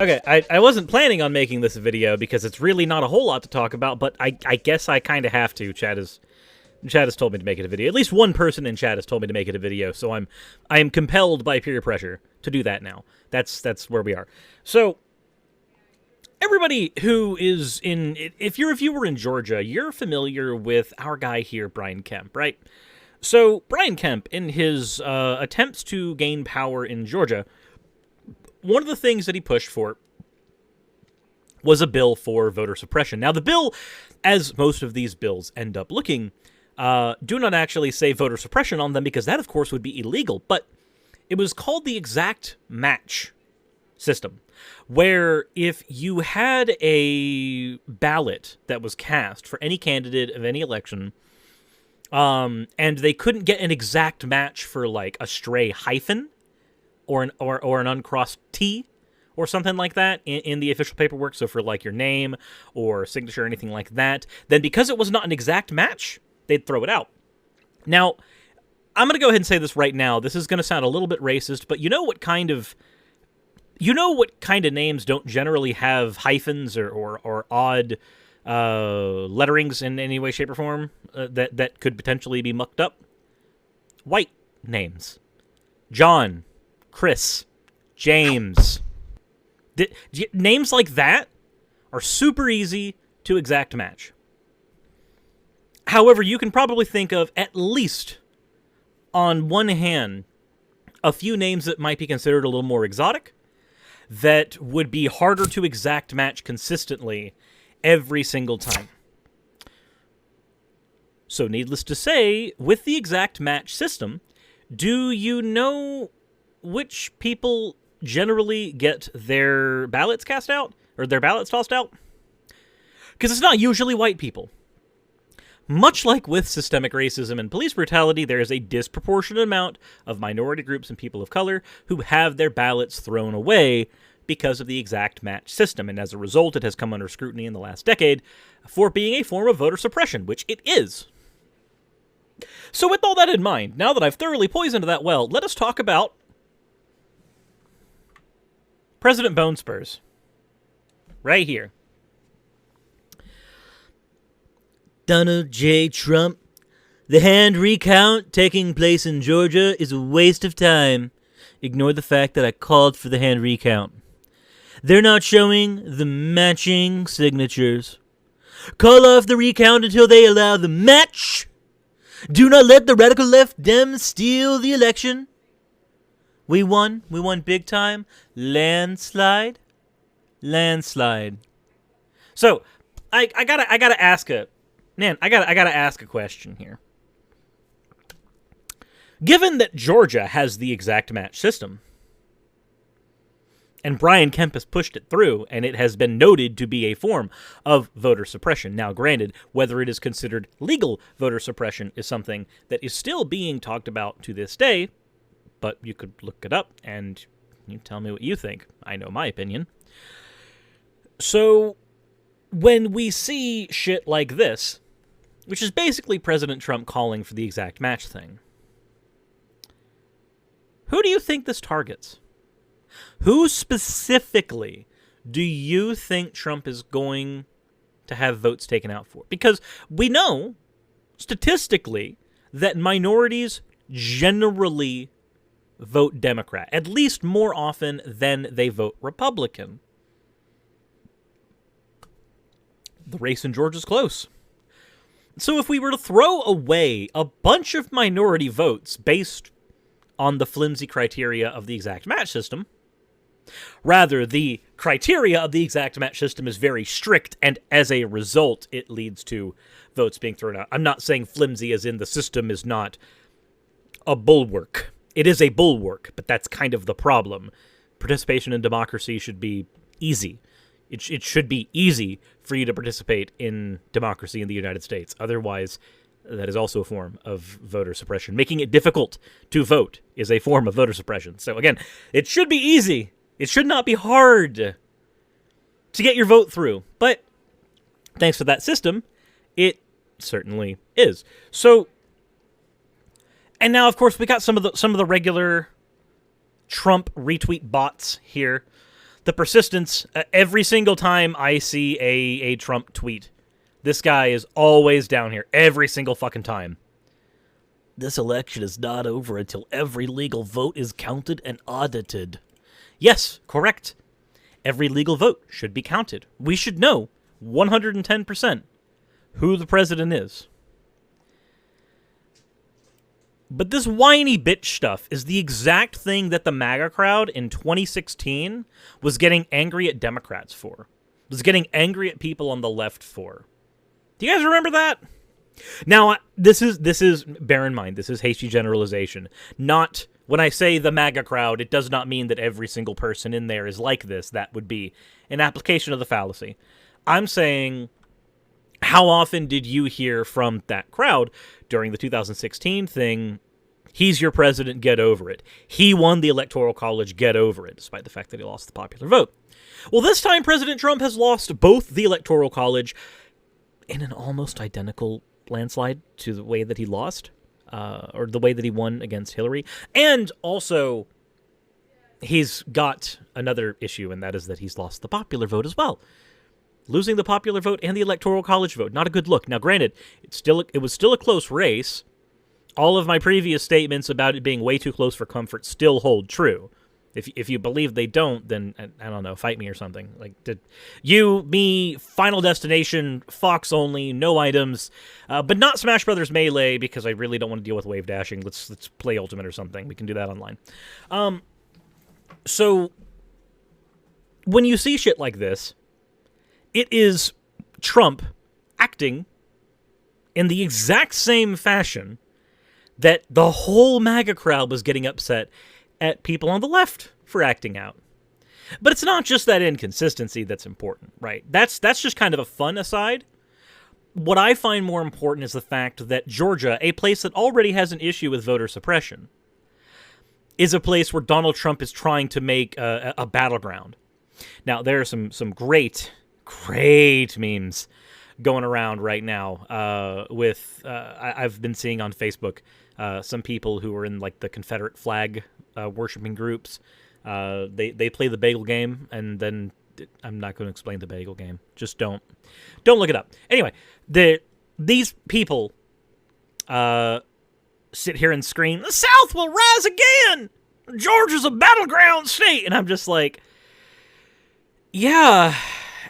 Okay, I wasn't planning on making this a video because it's really not a whole lot to talk about, but I guess I kind of have to. Chad has told me to make it a video. At least one person in chat has told me to make it a video, so I am compelled by peer pressure to do that now. That's where we are. So everybody who is in, if you're a viewer in Georgia, you're familiar with our guy here, Brian Kemp, right? So Brian Kemp, in his attempts to gain power in Georgia, one of the things that he pushed for was a bill for voter suppression. Now, the bill, as most of these bills end up looking, do not actually say voter suppression on them because that, of course, would be illegal. But it was called the exact match system, where if you had a ballot that was cast for any candidate of any election, and they couldn't get an exact match for, like, a stray hyphen, or an uncrossed T, or something like that in the official paperwork, so for like your name or signature or anything like that, then because it was not an exact match, they'd throw it out. Now, I'm going to go ahead and say this right now. This is going to sound a little bit racist, but you know what kind of names don't generally have hyphens or odd letterings in any way, shape, or form that could potentially be mucked up? White names. John, Chris, James. Names like that are super easy to exact match. However, you can probably think of, at least on one hand, a few names that might be considered a little more exotic that would be harder to exact match consistently every single time. So needless to say, with the exact match system, do you know which people generally get their ballots cast out, or their ballots tossed out? Because it's not usually white people. Much like with systemic racism and police brutality, there is a disproportionate amount of minority groups and people of color who have their ballots thrown away because of the exact match system, and as a result, it has come under scrutiny in the last decade for being a form of voter suppression, which it is. So with all that in mind, now that I've thoroughly poisoned that well, let us talk about President Bone Spurs. Right here. Donald J. Trump, the hand recount taking place in Georgia is a waste of time. Ignore the fact that I called for the hand recount. They're not showing the matching signatures. Call off the recount until they allow the match. Do not let the radical left Dems steal the election. We won big time. Landslide. So, I gotta ask a question here. Given that Georgia has the exact match system, and Brian Kemp has pushed it through, and it has been noted to be a form of voter suppression. Now, granted, whether it is considered legal voter suppression is something that is still being talked about to this day, but you could look it up and you tell me what you think. I know my opinion. So, when we see shit like this, which is basically President Trump calling for the exact match thing, who do you think this targets? Who specifically do you think Trump is going to have votes taken out for? Because we know, statistically, that minorities generally vote Democrat, at least more often than they vote Republican. The race in Georgia is close. So if we were to throw away a bunch of minority votes based on the flimsy criteria of the exact match system, rather, the criteria of the exact match system is very strict, and as a result, it leads to votes being thrown out. I'm not saying flimsy as in the system is not a bulwark. It is a bulwark, but that's kind of the problem. Participation in democracy should be easy. It should be easy for you to participate in democracy in the United States. Otherwise, that is also a form of voter suppression. Making it difficult to vote is a form of voter suppression. So again, it should be easy. It should not be hard to get your vote through. But thanks to that system, it certainly is. So, and now, of course, we got some of the regular Trump retweet bots here The persistence, every single time I see a Trump tweet, this guy is always down here, every single fucking time. This election is not over until every legal vote is counted and audited. Yes, correct. Every legal vote should be counted. We should know 110% who the president is. But this whiny bitch stuff is the exact thing that the MAGA crowd in 2016 was getting angry at Democrats for. Was getting angry at people on the left for. Do you guys remember that? Now, this is bear in mind, this is hasty generalization. Not, when I say the MAGA crowd, it does not mean that every single person in there is like this. That would be an application of the fallacy. I'm saying, how often did you hear from that crowd during the 2016 thing, he's your president, get over it. He won the Electoral College, get over it, despite the fact that he lost the popular vote. Well, this time President Trump has lost both the Electoral College in an almost identical landslide to the way that he lost, or the way that he won against Hillary. And also, he's got another issue, and that is that he's lost the popular vote as well. Losing the popular vote and the Electoral College vote, not a good look. Now, granted, it was still a close race. All of my previous statements about it being way too close for comfort still hold true. If you believe they don't, then, I don't know, fight me or something. Like, you, me, Final Destination, Fox only, no items, but not Smash Brothers Melee, because I really don't want to deal with wave dashing. Let's play Ultimate or something. We can do that online. So, when you see shit like this, it is Trump acting in the exact same fashion that the whole MAGA crowd was getting upset at people on the left for acting out. But it's not just that inconsistency that's important, right? That's just kind of a fun aside. What I find more important is the fact that Georgia, a place that already has an issue with voter suppression, is a place where Donald Trump is trying to make a battleground. Now, there are some great memes going around right now with I've been seeing on Facebook some people who are in like the Confederate flag worshiping groups. They play the bagel game, and then I'm not going to explain the bagel game. Just don't look it up. Anyway, these people sit here and scream, "The South will rise again! Georgia's a battleground state!" And I'm just like, yeah.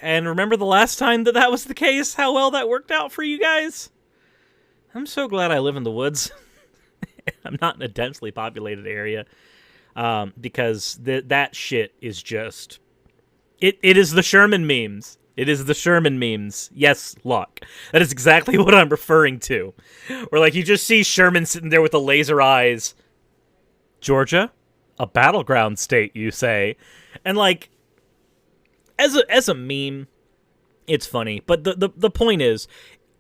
And remember the last time that was the case? How well that worked out for you guys? I'm so glad I live in the woods. I'm not in a densely populated area. Because that shit is just... It is the Sherman memes. It is the Sherman memes. Yes, Locke. That is exactly what I'm referring to. Where, like, you just see Sherman sitting there with the laser eyes. Georgia? A battleground state, you say? And, like... As a meme, it's funny, but the point is,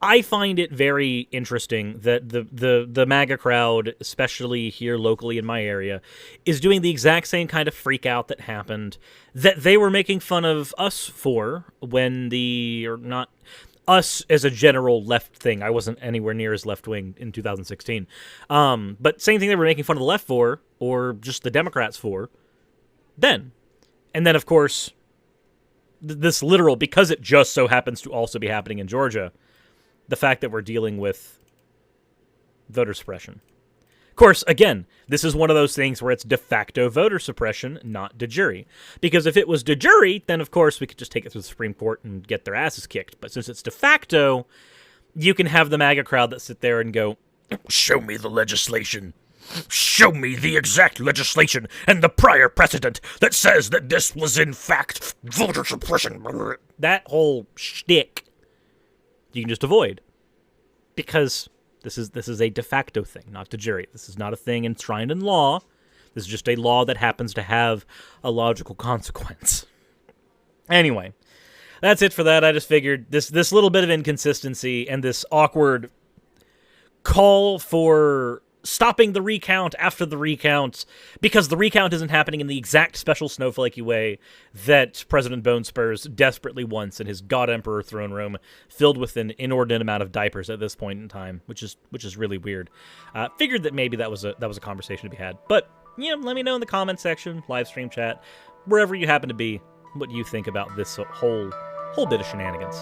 I find it very interesting that the MAGA crowd, especially here locally in my area, is doing the exact same kind of freak out that happened that they were making fun of us for when not us as a general left thing. I wasn't anywhere near as left-wing in 2016. But same thing they were making fun of the left for, or just the Democrats for, then. And then, of course... this literal, because it just so happens to also be happening in Georgia, the fact that we're dealing with voter suppression. Of course, again, this is one of those things where it's de facto voter suppression, not de jure. Because if it was de jure, then of course we could just take it to the Supreme Court and get their asses kicked. But since it's de facto, you can have the MAGA crowd that sit there and go, "Show me the legislation. Show me the exact legislation and the prior precedent that says that this was in fact voter suppression." That whole shtick you can just avoid, because this is a de facto thing, not de jure. This is not a thing enshrined in law. This is just a law that happens to have a logical consequence. Anyway, that's it for that. I just figured this little bit of inconsistency and this awkward call for stopping the recount after the recount, because the recount isn't happening in the exact special snowflakey way that President Bone Spurs desperately wants in his God Emperor throne room, filled with an inordinate amount of diapers at this point in time, which is really weird. Figured that maybe that was a conversation to be had, but let me know in the comment section, live stream chat, wherever you happen to be. what you think about this whole bit of shenanigans.